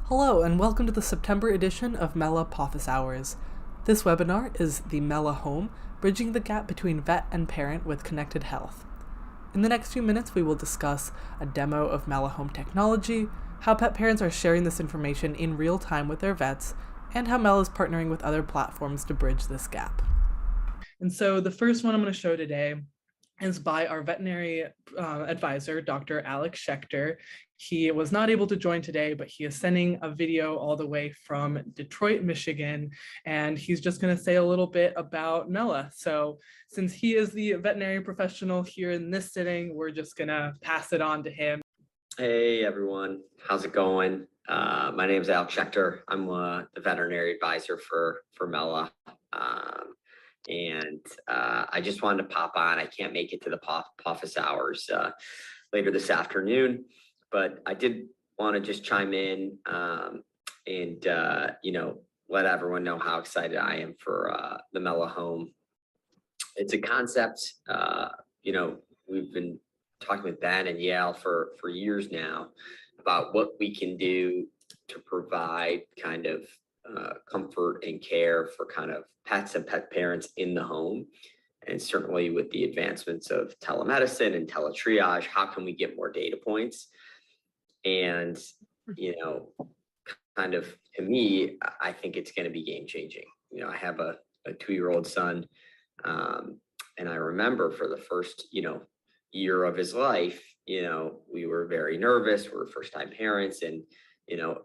Hello and welcome to the September edition of Mella Pawffice Hours. This webinar is the Mella Home, bridging the gap between vet and parent with connected health. In the next few minutes we will discuss a demo of Mella Home technology, how pet parents are sharing this information in real time with their vets, and how Mella is partnering with other platforms to bridge this gap. And so the first one I'm going to show today is by our veterinary advisor, Dr. Alex Schechter. He was not able to join today, but he is sending a video all the way from Detroit, Michigan, and he's just going to say a little bit about Mella. So since he is the veterinary professional here in this sitting, we're just going to pass it on to him. Hey everyone, how's it going? My name is Alex Schechter. I'm the veterinary advisor for Mella. I just wanted to pop on. I can't make it to the Pawffice Hours later this afternoon, but I did want to just chime in and let everyone know how excited I am for the Mella Home. It's a concept, we've been talking with Ben and Yale for years now about what we can do to provide kind of comfort and care for kind of pets and pet parents in the home. And certainly with the advancements of telemedicine and teletriage, how can we get more data points? And, kind of to me, I think it's going to be game changing. I have a 2-year-old son, and I remember for the first, year of his life, we were very nervous. We're first-time parents, and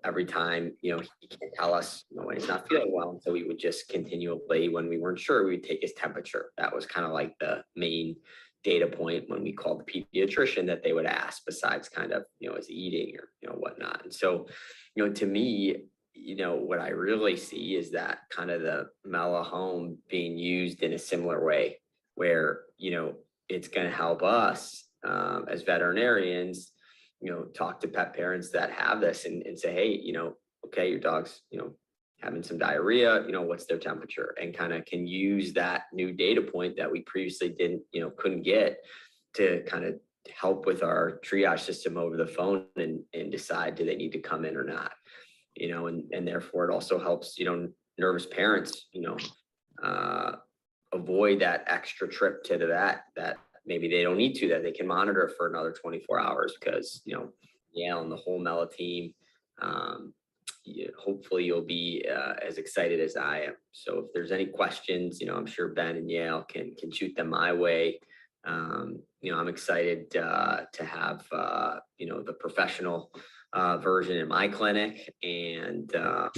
every time, he can't tell us, when he's not feeling well. And so we would just continually, when we weren't sure, we would take his temperature. That was kind of like the main data point when we called the pediatrician that they would ask, besides kind of, is he eating or, whatnot. And so, to me, what I really see is that kind of the Mella Home being used in a similar way where, it's going to help us as veterinarians, talk to pet parents that have this and say, hey, okay, your dog's, having some diarrhea, what's their temperature, and kind of can use that new data point that we previously didn't, couldn't get to kind of help with our triage system over the phone and decide, do they need to come in or not, and therefore it also helps, nervous parents, avoid that extra trip to the vet that maybe they don't need to, that they can monitor for another 24 hours because, Yale and the whole Mella team, hopefully you'll be as excited as I am. So if there's any questions, I'm sure Ben and Yale can shoot them my way. I'm excited to have, the professional version in my clinic, and I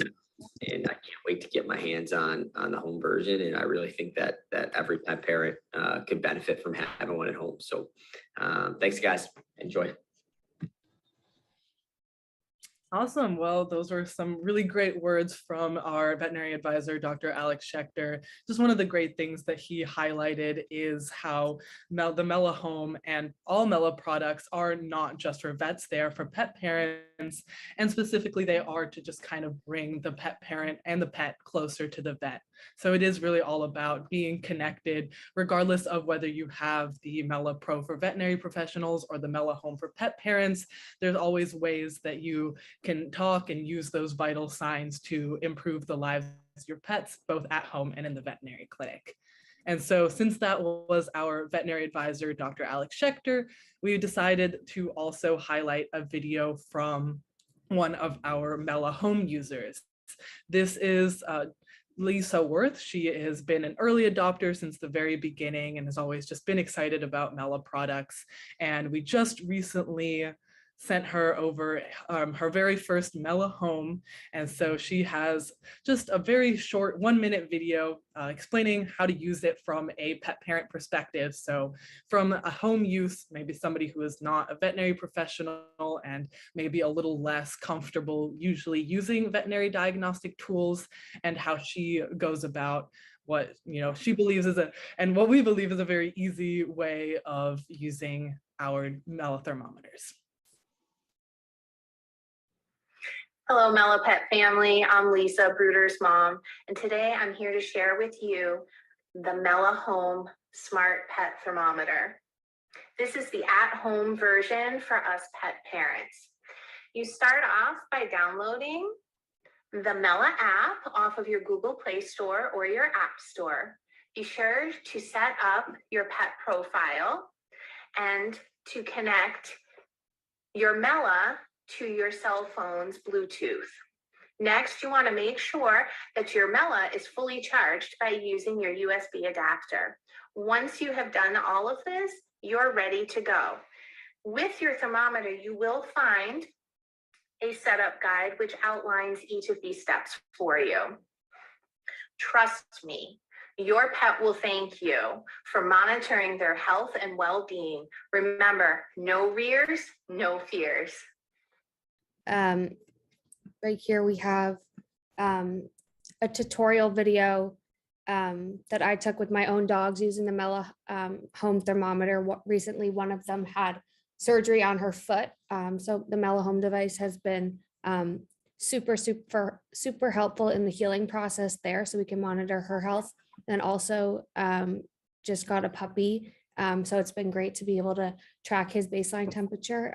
can't wait to get my hands on the home version. And I really think that every pet parent could benefit from having one at home. So thanks, guys. Enjoy. Awesome. Well, those were some really great words from our veterinary advisor, Dr. Alex Schechter. Just one of the great things that he highlighted is how the Mella Home and all Mella products are not just for vets, they are for pet parents, and specifically they are to just kind of bring the pet parent and the pet closer to the vet. So it is really all about being connected, regardless of whether you have the Mella Pro for veterinary professionals or the Mella Home for pet parents. There's always ways that you can talk and use those vital signs to improve the lives of your pets, both at home and in the veterinary clinic. And so since that was our veterinary advisor, Dr. Alex Schechter, we decided to also highlight a video from one of our Mella Home users. This is Lisa Wirth. She has been an early adopter since the very beginning and has always just been excited about Mella products. And we just recently sent her over her very first Mella Home. And so she has just a very short 1-minute video explaining how to use it from a pet parent perspective. So from a home use, maybe somebody who is not a veterinary professional and maybe a little less comfortable usually using veterinary diagnostic tools, and how she goes about what she believes is and what we believe is a very easy way of using our Mella thermometers. Hello, Mella Pet family. I'm Lisa, Brooder's mom, and today I'm here to share with you the Mella Home Smart Pet Thermometer. This is the at-home version for us pet parents. You start off by downloading the Mella app off of your Google Play Store or your App Store. Be sure to set up your pet profile and to connect your Mella to your cell phone's Bluetooth. Next, you want to make sure that your Mella is fully charged by using your USB adapter. Once you have done all of this, you're ready to go. With your thermometer, you will find a setup guide which outlines each of these steps for you. Trust me, your pet will thank you for monitoring their health and well-being. Remember, no rears, no fears. Right here we have a tutorial video that I took with my own dogs using the Mella Home thermometer. Recently, one of them had surgery on her foot. So the Mella Home device has been super helpful in the healing process there, so we can monitor her health. And also just got a puppy. So it's been great to be able to track his baseline temperature.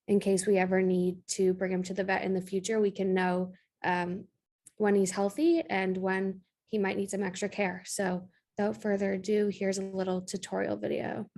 In case we ever need to bring him to the vet in the future, we can know when he's healthy and when he might need some extra care. So without further ado, here's a little tutorial video.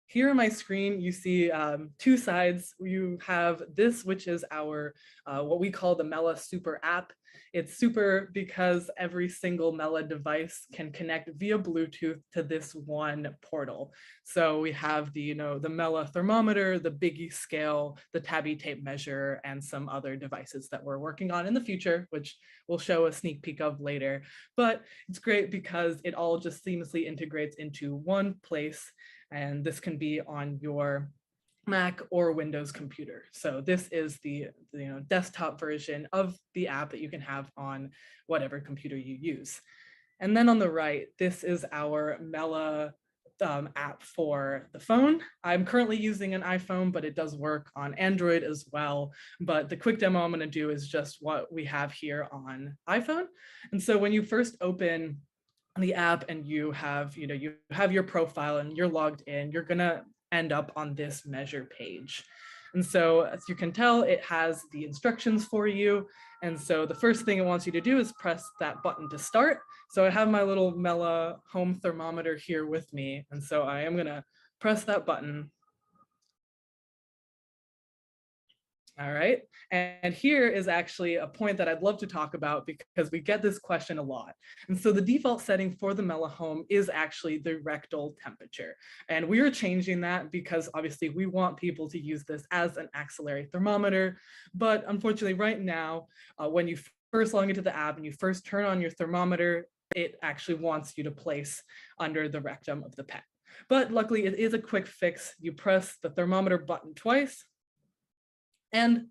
Here on my screen, you see two sides. You have this, which is our, what we call the Mella Super app. It's super because every single Mella device can connect via Bluetooth to this one portal. So we have the, the Mella thermometer, the Biggie scale, the tabby tape measure, and some other devices that we're working on in the future, which we'll show a sneak peek of later. But it's great because it all just seamlessly integrates into one place. And this can be on your Mac or Windows computer. So this is the desktop version of the app that you can have on whatever computer you use. And then on the right, this is our Mella app for the phone. I'm currently using an iPhone, but it does work on Android as well. But the quick demo I'm going to do is just what we have here on iPhone. And so when you first open the app and you have your profile and you're logged in, you're gonna end up on this measure page. And so as you can tell, it has the instructions for you. And so the first thing it wants you to do is press that button to start. So I have my little Mella Home thermometer here with me. And so I am gonna press that button. All right, and here is actually a point that I'd love to talk about because we get this question a lot. And so the default setting for the Mella Home is actually the rectal temperature. And we are changing that because obviously we want people to use this as an axillary thermometer. But unfortunately right now, when you first log into the app and you first turn on your thermometer, it actually wants you to place under the rectum of the pet. But luckily it is a quick fix. You press the thermometer button twice, and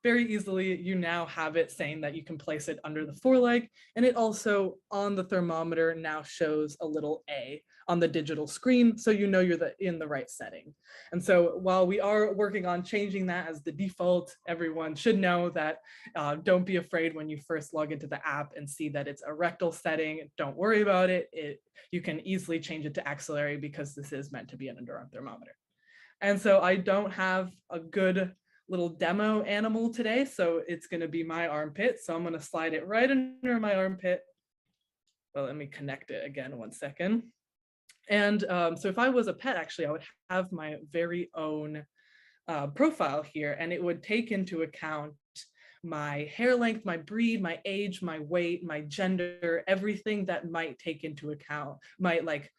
very easily, you now have it saying that you can place it under the foreleg, and it also on the thermometer now shows a little A on the digital screen, so you know you're in the right setting. And so while we are working on changing that as the default, everyone should know that don't be afraid when you first log into the app and see that it's a rectal setting. Don't worry about it. You can easily change it to axillary because this is meant to be an underarm thermometer. And so I don't have a good little demo animal today, so it's going to be my armpit. So I'm going to slide it right under my armpit. Well, let me connect it again, one second. And so if I was a pet, actually, I would have my very own profile here, and it would take into account my hair length, my breed, my age, my weight, my gender, everything that might take into account, might like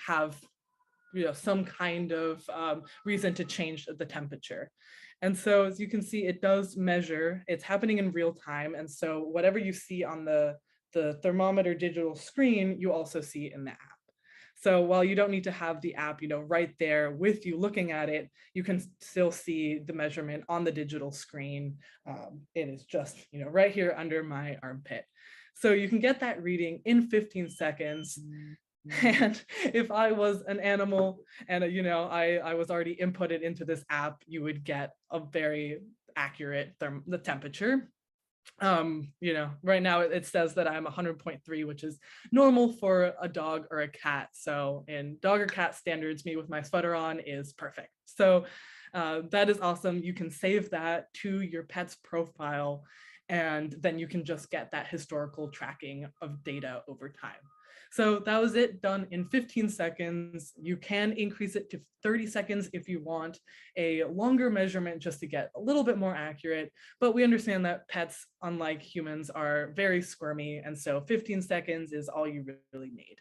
have some kind of reason to change the temperature. And so as you can see, it does measure, it's happening in real time. And so whatever you see on the thermometer digital screen, you also see in the app. So while you don't need to have the app, right there with you looking at it, you can still see the measurement on the digital screen. It is just, right here under my armpit. So you can get that reading in 15 seconds. And if I was an animal and, I was already inputted into this app, you would get a very accurate the temperature. Right now it says that I'm 100.3, which is normal for a dog or a cat. So in dog or cat standards, me with my sweater on is perfect. So that is awesome. You can save that to your pet's profile, and then you can just get that historical tracking of data over time. So that was it, done in 15 seconds. You can increase it to 30 seconds if you want a longer measurement just to get a little bit more accurate. But we understand that pets, unlike humans, are very squirmy. And so 15 seconds is all you really need.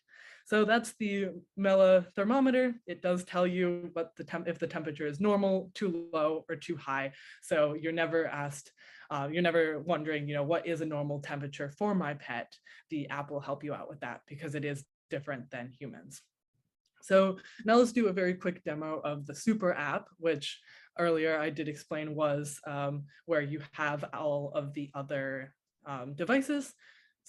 So that's the Mella thermometer. It does tell you what if the temperature is normal, too low, or too high. So you're never asked, you're never wondering, what is a normal temperature for my pet? The app will help you out with that because it is different than humans. So now let's do a very quick demo of the Super app, which earlier I did explain was where you have all of the other devices.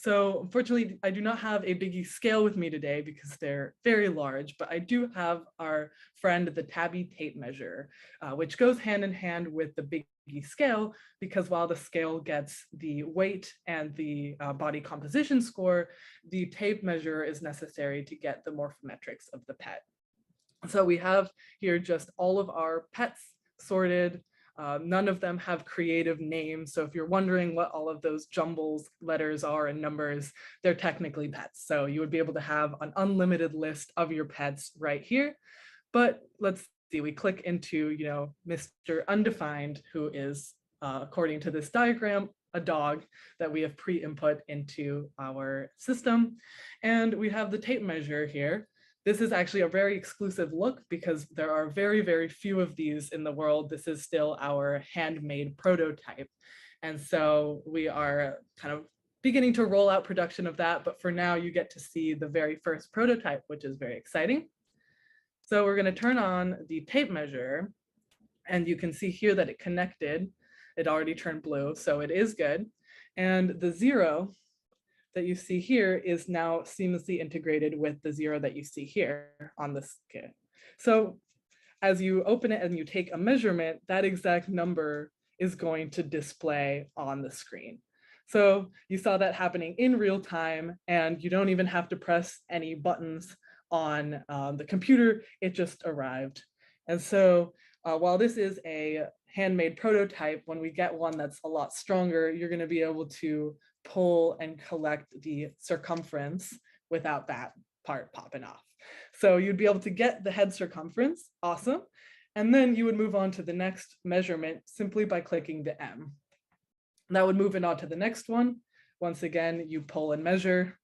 So unfortunately, I do not have a Biggie scale with me today because they're very large, but I do have our friend, the Tabby tape measure, which goes hand in hand with the Biggie scale, because while the scale gets the weight and the body composition score, the tape measure is necessary to get the morphometrics of the pet. So we have here just all of our pets sorted. None of them have creative names. So if you're wondering what all of those jumbles letters are and numbers, they're technically pets. So you would be able to have an unlimited list of your pets right here. But let's see, we click into, Mr. Undefined, who is, according to this diagram, a dog that we have pre-input into our system. And we have the tape measure here. This is actually a very exclusive look because there are very, very few of these in the world. This is still our handmade prototype. And so we are kind of beginning to roll out production of that. But for now, you get to see the very first prototype, which is very exciting. So we're going to turn on the tape measure, and you can see here that it connected. It already turned blue, so it is good. And the 0 that you see here is now seamlessly integrated with the 0 that you see here on this kit. So as you open it and you take a measurement, that exact number is going to display on the screen. So you saw that happening in real time, and you don't even have to press any buttons on the computer, it just arrived. And so while this is a handmade prototype, when we get one that's a lot stronger, you're going to be able to pull and collect the circumference without that part popping off. So you'd be able to get the head circumference, awesome. And then you would move on to the next measurement simply by clicking the M. That would move it on to the next one. Once again, you pull and measure,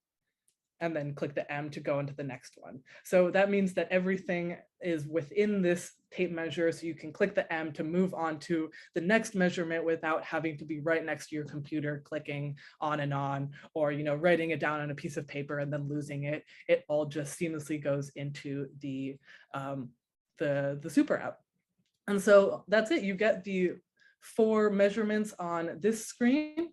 and then click the M to go into the next one. So that means that everything is within this tape measure, so you can click the M to move on to the next measurement without having to be right next to your computer clicking on and on, or writing it down on a piece of paper and then losing it. It all just seamlessly goes into the Super app. And so that's it. You get the 4 measurements on this screen,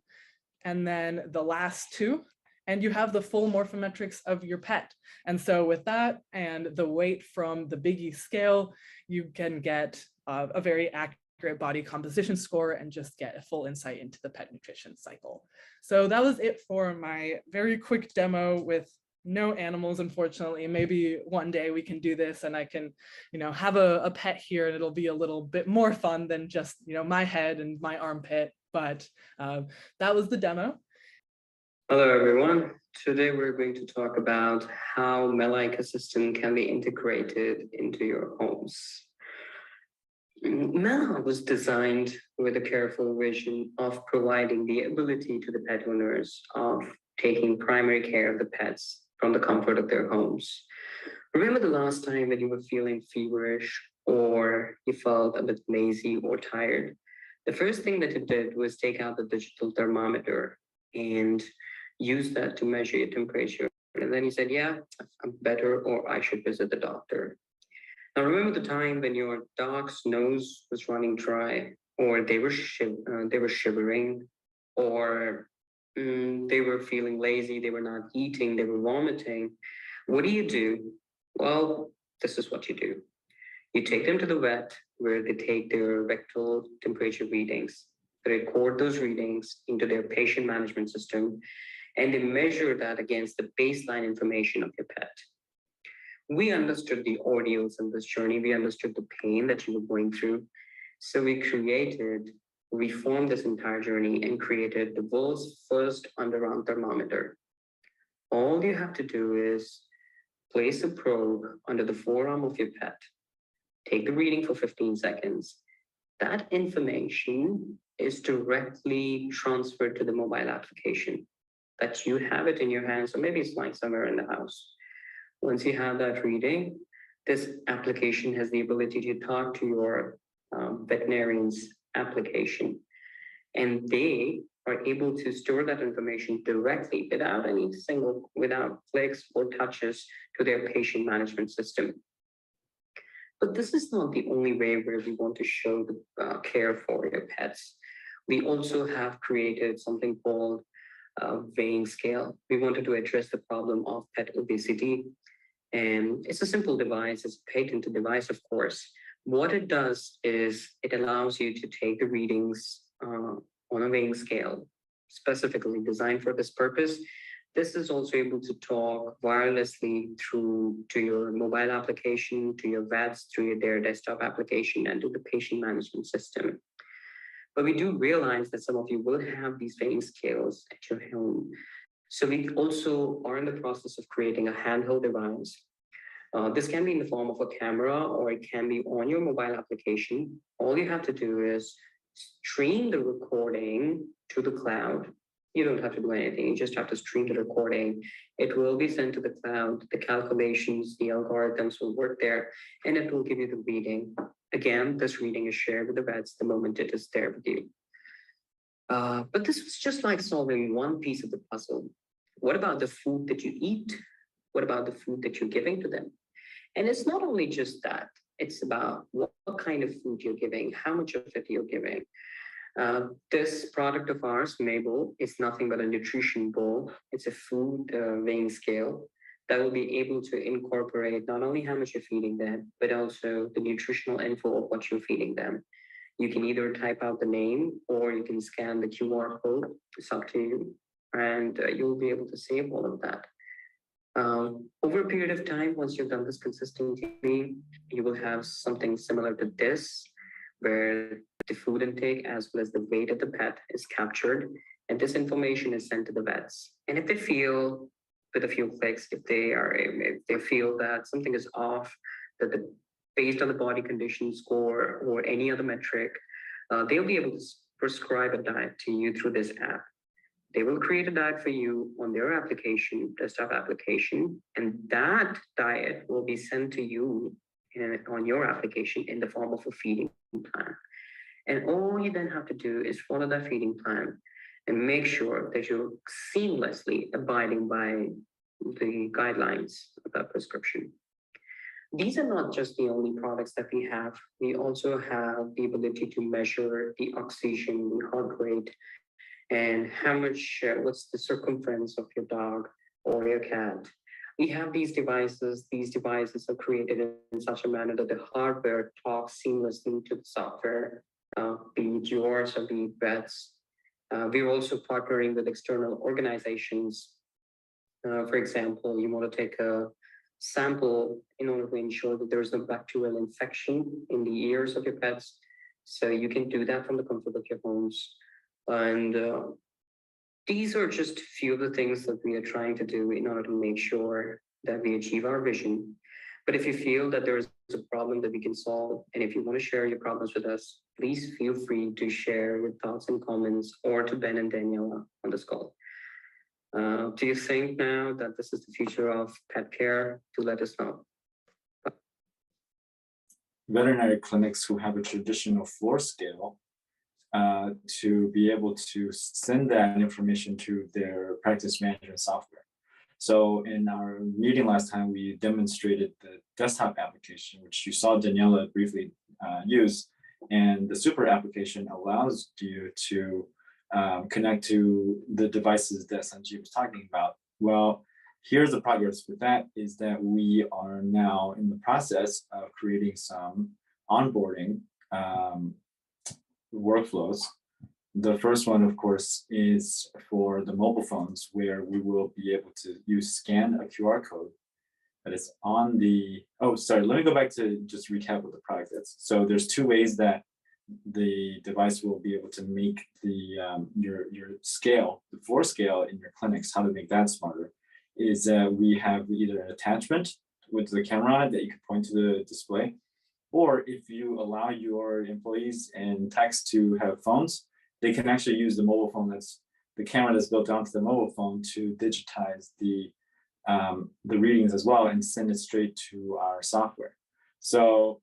and then the last 2, and you have the full morphometrics of your pet. And so with that and the weight from the Biggie scale, you can get a very accurate body composition score and just get a full insight into the pet nutrition cycle. So that was it for my very quick demo with no animals, unfortunately. Maybe one day we can do this and I can, have a pet here, and it'll be a little bit more fun than just, my head and my armpit. But that was the demo. Hello, everyone. Today we're going to talk about how Mella ecosystem can be integrated into your homes. Mella was designed with a careful vision of providing the ability to the pet owners of taking primary care of the pets from the comfort of their homes. Remember the last time that you were feeling feverish or you felt a bit lazy or tired? The first thing that you did was take out the digital thermometer and use that to measure your temperature. And then you said, yeah, I'm better, or I should visit the doctor. Now, remember the time when your dog's nose was running dry, or they were shivering, or they were feeling lazy, they were not eating, they were vomiting. What do? Well, this is what you do. You take them to the vet where they take their rectal temperature readings. They record those readings into their patient management system, and they measure that against the baseline information of your pet. We understood the ordeals in this journey. We understood the pain that you were going through. So we reformed this entire journey and created the world's first underarm thermometer. All you have to do is place a probe under the forearm of your pet, take the reading for 15 seconds. That information is directly transferred to the mobile application, that you have it in your hands, or maybe it's lying somewhere in the house. Once you have that reading, this application has the ability to talk to your veterinarian's application, and they are able to store that information directly without clicks or touches to their patient management system. But this is not the only way where we want to show the care for your pets. We also have created something called weighing scale. We wanted to address the problem of pet obesity. And it's a simple device, it's a patented device, of course. What it does is it allows you to take the readings on a weighing scale, specifically designed for this purpose. This is also able to talk wirelessly to your mobile application, to your vets, through their desktop application, and to the patient management system. But we do realize that some of you will have these weighing scales at your home. So we also are in the process of creating a handheld device. This can be in the form of a camera, or it can be on your mobile application. All you have to do is stream the recording to the cloud. You don't have to do anything, you just have to stream the recording. It will be sent to the cloud. The calculations, the algorithms will work there, and it will give you the reading. Again, this reading is shared with the vets the moment it is there with you. But this was just like solving one piece of the puzzle. What about the food that you eat? What about the food that you're giving to them? And it's not only just that, it's about what kind of food you're giving, how much of it you're giving. This product of ours, Mabel, is nothing but a nutrition bowl. It's a food weighing scale that will be able to incorporate not only how much you're feeding them, but also the nutritional info of what you're feeding them. You can either type out the name or you can scan the QR code. It's up to you. And you'll be able to save all of that. Over a period of time, once you've done this consistently, you will have something similar to this, where the food intake as well as the weight of the pet is captured, and this information is sent to the vets. And if they feel, with a few clicks, if they feel that something is off, that based on the body condition score or any other metric, they'll be able to prescribe a diet to you through this app. They will create a diet for you on their application, desktop application, and that diet will be sent to you on your application in the form of a feeding plan. And all you then have to do is follow that feeding plan and make sure that you're seamlessly abiding by the guidelines of that prescription. These are not just the only products that we have. We also have the ability to measure the oxygen, the heart rate, and how much, what's the circumference of your dog or your cat. We have these devices. These devices are created in such a manner that the hardware talks seamlessly to the software, be it yours or be it vets. We're also partnering with external organizations. For example, you want to take a sample in order to ensure that there is no bacterial infection in the ears of your pets. So you can do that from the comfort of your homes. And these are just a few of the things that we are trying to do in order to make sure that we achieve our vision. But if you feel that there is a problem that we can solve, and if you want to share your problems with us, please feel free to share your thoughts and comments or to Ben and Daniella on this call. Do you think now that this is the future of pet care? To let us know. Veterinary clinics who have a traditional floor scale to be able to send that information to their practice management software. So in our meeting last time, we demonstrated the desktop application, which you saw Daniella briefly use, and the super application allows you to connect to the devices that Sanjeet was talking about. Well, here's the progress with that is that we are now in the process of creating some onboarding workflows. The first one, of course, is for the mobile phones, where we will be able to scan a QR code that is on the, oh, sorry, let me go back to just recap what the product is. So there's two ways that the device will be able to make the your scale, the floor scale in your clinics, how to make that smarter, is we have either an attachment with the camera that you can point to the display, or if you allow your employees and techs to have phones, they can actually use the mobile phone the camera that's built onto the mobile phone to digitize the readings as well and send it straight to our software. So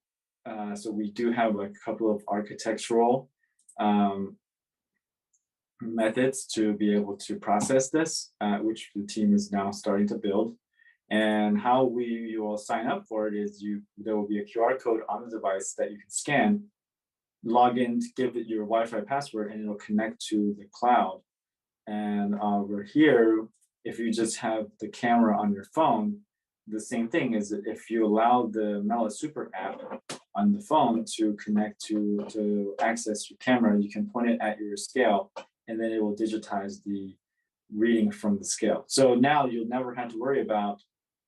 we do have a couple of architectural methods to be able to process this, which the team is now starting to build. And how you will sign up for it is there will be a QR code on the device that you can scan, log in, give it your Wi-Fi password, and it'll connect to the cloud. And over here, if you just have the camera on your phone, the same thing is that if you allow the Mella Super app on the phone to connect to access your camera, you can point it at your scale, and then it will digitize the reading from the scale. So now you'll never have to worry about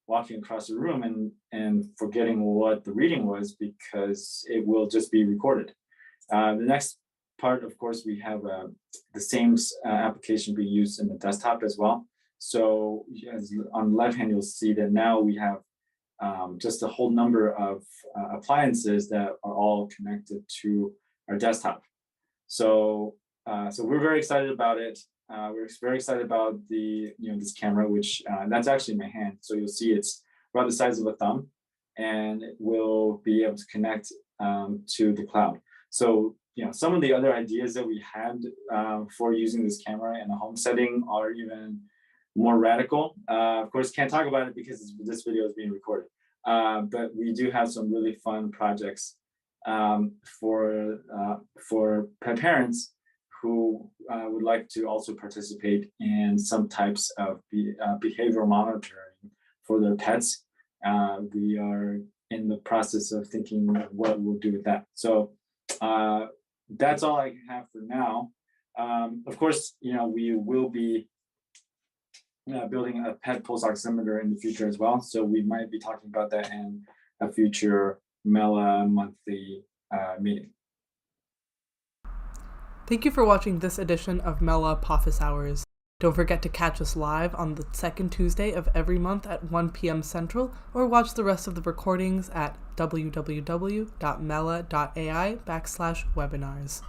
walking across the room and forgetting what the reading was, because it will just be recorded. The next part, of course, we have the same application being used in the desktop as well. So as on the left hand, you'll see that now we have just a whole number of appliances that are all connected to our desktop. So we're very excited about it. We're very excited about this camera, which that's actually my hand. So you'll see it's about the size of a thumb, and it will be able to connect to the cloud. So some of the other ideas that we had for using this camera in a home setting are even more radical. Of course, can't talk about it because this video is being recorded. But we do have some really fun projects for pet parents who would like to also participate in some types of behavioral monitoring for their pets. We are in the process of thinking what we'll do with that. So that's all I have for now. Of course, we will be building a pet pulse oximeter in the future as well. So we might be talking about that in a future Mella monthly meeting. Thank you for watching this edition of Mella Pawffice Hours. Don't forget to catch us live on the second Tuesday of every month at 1 p.m. Central, or watch the rest of the recordings at www.mella.ai/webinars.